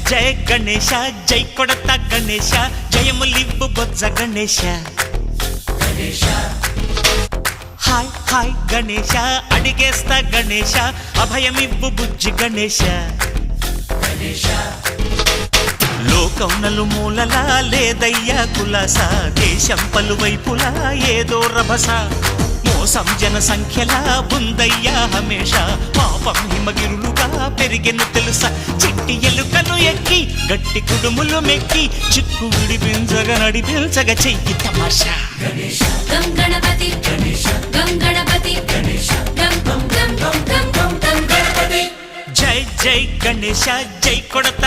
జయ గణేశ జై కొడత గణేశ జయములివ్వు బొజ్జ Ganesha hi hi Ganesha అడిగేస్తా Ganesha అభయమివ్వు బుజ్జి గణేశ లోకం నలుమూలలా లేదయ్యా కులాస దేశం పలువైపులా ఏదో రభస మోసం జన సంఖ్యలా ఉందయ్యా హమేష పాపం హిమగిరులుగా పెరిగెను తెలుసా చిట్టి ఎలుకను ఎక్కి గట్టి కుడుములు మెక్కి చిక్కు విడిపించగా నడిపించగా చెయ్యి తమాషా గం గణపతి గం గణపతి గం గం గం గం గం గం గణపతి జై జై గణేశ జై కొడత